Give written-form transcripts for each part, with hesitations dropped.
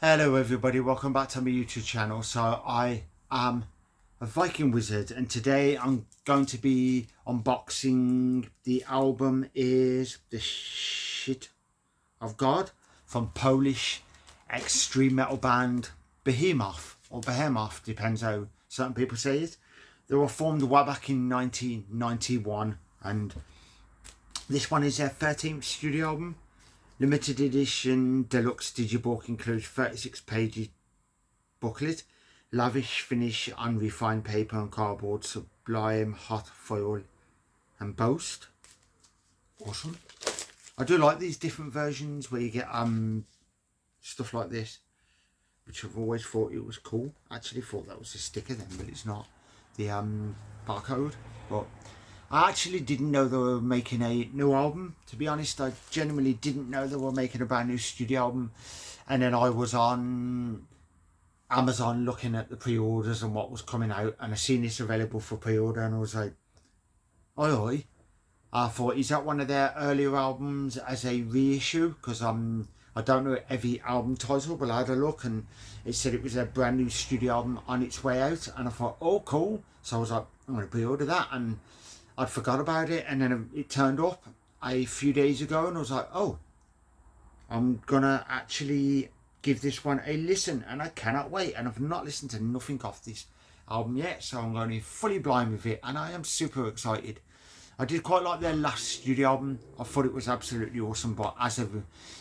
Hello everybody, welcome back to my YouTube channel. So I am a Viking wizard and today I'm going to be unboxing the album is The Shit of God from Polish extreme metal band Behemoth, or Behemoth, depends how certain people say it. They were formed way back in 1991 and this one is their 13th studio album. Limited edition deluxe digibook includes 36 pages booklet, lavish finish on refined paper and cardboard, sublime hot foil and boast. Awesome. I do like these different versions where you get stuff like this, which I've always thought it was cool. I actually thought that was a sticker then, but it's not. The barcode. But I actually didn't know they were making a new album. To be honest, I genuinely didn't know they were making a brand new studio album. And then I was on Amazon looking at the pre-orders and what was coming out, and I seen this available for pre-order, and I was like, oi oi. I thought, is that one of their earlier albums as a reissue? Because I don't know every album title, but I had a look and it said it was a brand new studio album on its way out, and I thought, oh cool. So I was like, I'm going to pre-order that, and I'd forgot about it, and then it turned up a few days ago, and I was like, oh, I'm gonna actually give this one a listen, and I cannot wait. And I've not listened to nothing off this album yet, so I'm going fully blind with it, and I am super excited. I did quite like their last studio album. I thought it was absolutely awesome, but as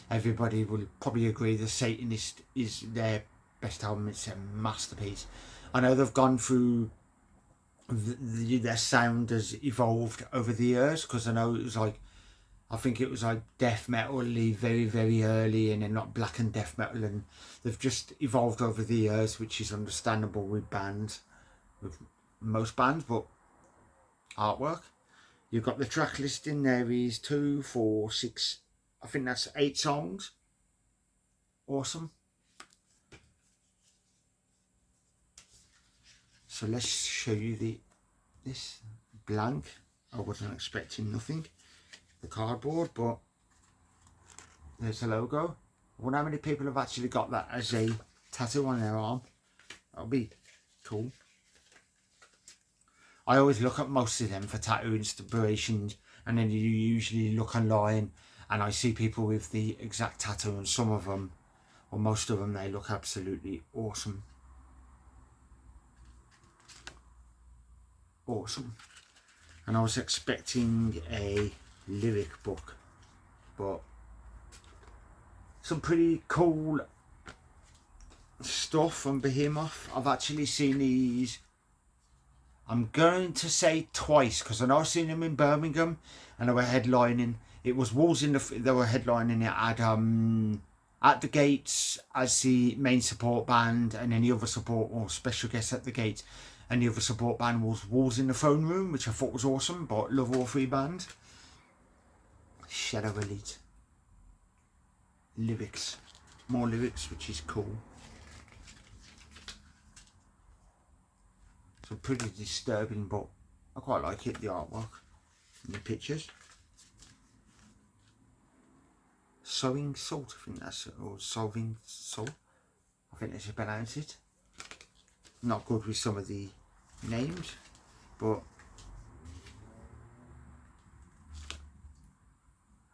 everybody will probably agree, The Satanist is their best album. It's a masterpiece. I know they've gone through their sound has evolved over the years, because I know it was like, I think it was like death metal very, very early, and then not black and death metal, and they've just evolved over the years, which is understandable with bands, with most bands. But artwork, you've got the track listing. There is 2, 4, 6, I think that's 8 songs. Awesome. So let's show you this blank. I wasn't expecting nothing. The cardboard, but there's the logo. I wonder how many people have actually got that as a tattoo on their arm. That'll be cool. I always look at most of them for tattoo inspirations, and then you usually look online and I see people with the exact tattoo, and some of them, or most of them, they look absolutely awesome. Awesome. And I was expecting a lyric book, but some pretty cool stuff from Behemoth. I've actually seen these, I'm going to say twice, because I know I've seen them in Birmingham and they were headlining. It was Wolves in the, they were headlining it at the Gates as the main support band, and then the other support or special guest at the Gates, and the other support band was Wolves in the Throne Room, which I thought was awesome. But love all 3 bands. Shadow Elite. Lyrics. More lyrics, which is cool. So pretty disturbing, but I quite like it, the artwork and the pictures. Sowing Salt, I think that's it, or Solving Salt. I think that's how you pronounce it. Not good with some of the names, but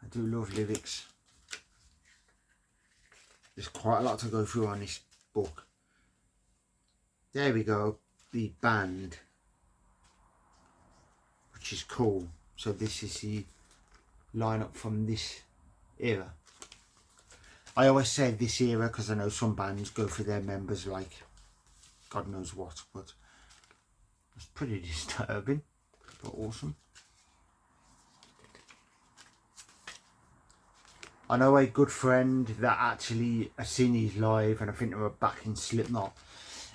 I do love lyrics. There's quite a lot to go through on this book. There we go, the band, which is cool. So this is the lineup from this era. I always say this era because I know some bands go for their members like God knows what, but it's pretty disturbing, but awesome. I know a good friend that actually has seen these live, and I think they were back in Slipknot,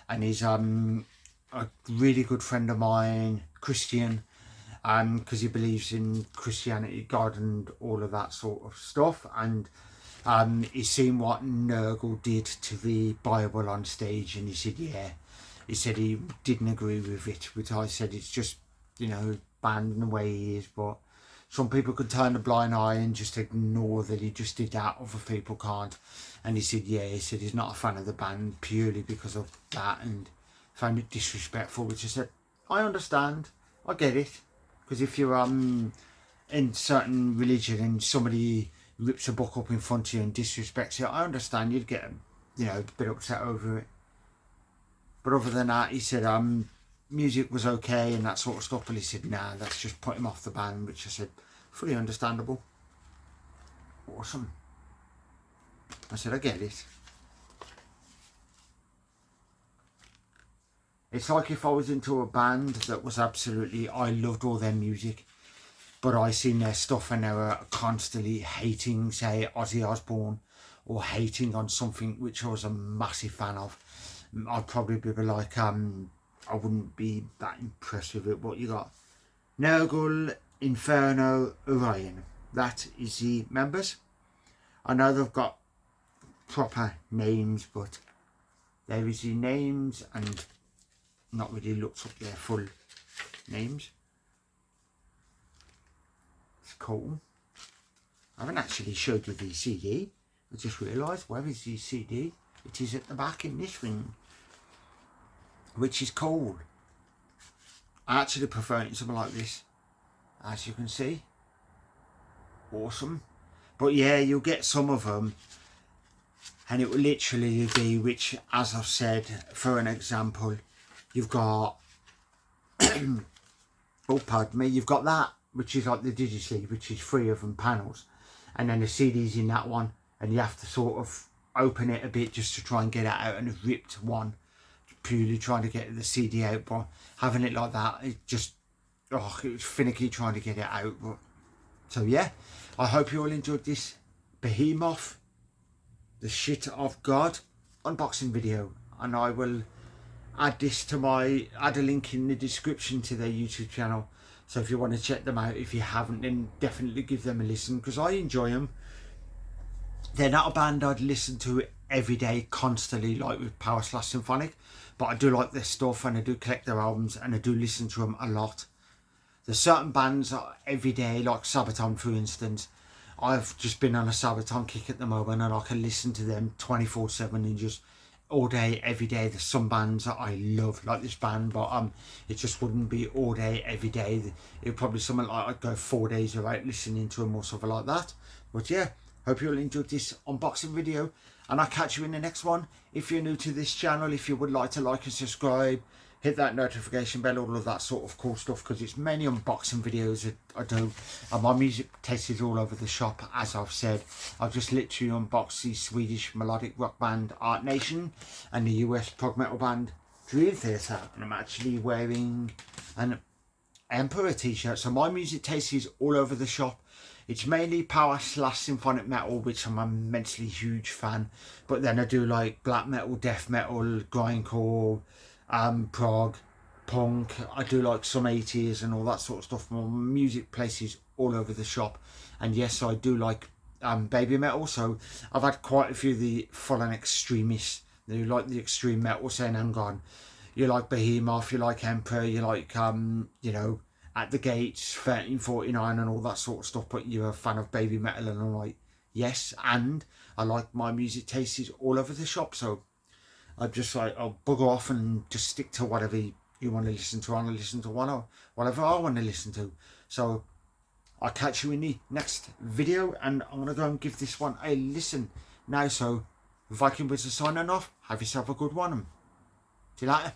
and he's a really good friend of mine, Christian, because he believes in Christianity, God and all of that sort of stuff, and he's seen what Nurgle did to the Bible on stage, and he said, yeah, he said he didn't agree with it, which I said it's just, you know, banned in the way he is, but some people could turn a blind eye and just ignore that he just did that, other people can't. And he said, yeah, he said he's not a fan of the band purely because of that, and found it disrespectful, which I said, I understand, I get it. Because if you're in certain religion and somebody rips a book up in front of you and disrespects it, I understand you'd get, you know, a bit upset over it. But other than that, he said music was okay and that sort of stuff, but he said, nah, that's just put him off the band, which I said, fully understandable. Awesome. I said, I get it. It's like if I was into a band that was absolutely, I loved all their music, but I seen their stuff and they were constantly hating, say, Ozzy Osbourne, or hating on something which I was a massive fan of. I'd probably be like, I wouldn't be that impressed with it. What you got? Nurgle, Inferno, Orion. That is the members. I know they've got proper names, but there is the names, and not really looked up their full names. It's cool. I haven't actually showed you the CD. I just realised, where is the CD? It is at the back in this ring, which is cool. I actually prefer it in something like this, as you can see. Awesome. But yeah, you'll get some of them, and it will literally be, which, as I've said, for an example, you've got oh pardon me, you've got that, which is like the Digipack, which is 3 of them panels, and then the CD's in that one, and you have to sort of open it a bit just to try and get it out, and have ripped one purely trying to get the CD out. But having it like that, it just, oh, it was finicky trying to get it out. But so yeah, I hope you all enjoyed this Behemoth, the shit of God unboxing video, and I will add a link in the description to their YouTube channel, so if you want to check them out, if you haven't, then definitely give them a listen, because I enjoy them. They're not a band I'd listen to every day constantly like with Power Slash Symphonic, but I do like their stuff, and I do collect their albums, and I do listen to them a lot. There's certain bands that every day, like Sabaton for instance. I've just been on a Sabaton kick at the moment, and I can listen to them 24/7 and just all day, every day. There's some bands that I love, like this band, but it just wouldn't be all day, every day. It would probably something like I'd go 4 days without listening to them or something like that. But yeah, hope you all enjoyed this unboxing video, and I'll catch you in the next one. If you're new to this channel, if you would like to like and subscribe, hit that notification bell, all of that sort of cool stuff, because it's mainly unboxing videos that I do. And my music taste is all over the shop, as I've said. I've just literally unboxed the Swedish melodic rock band Art Nation and the US prog metal band Dream Theater, and I'm actually wearing an Emperor t-shirt. So my music taste is all over the shop. It's mainly Power Slash Symphonic Metal, which I'm a immensely huge fan, but then I do like black metal, death metal, grindcore, prog, punk. I do like some 80s and all that sort of stuff. My music places all over the shop, and yes, I do like baby metal. So I've had quite a few of the full-on extremists who like the extreme metal, saying, hang on, you like Behemoth, you like Emperor, you like you know, At the Gates, 1349 and all that sort of stuff, but you're a fan of baby metal. And I'm like, yes, and I like my music tastes all over the shop. So I'm just like, I'll bugger off and just stick to whatever you want to listen to. I want to listen to one, or whatever I want to listen to. So I'll catch you in the next video, and I'm going to go and give this one a listen now. So Viking Wizard signing off. Have yourself a good one. See you later.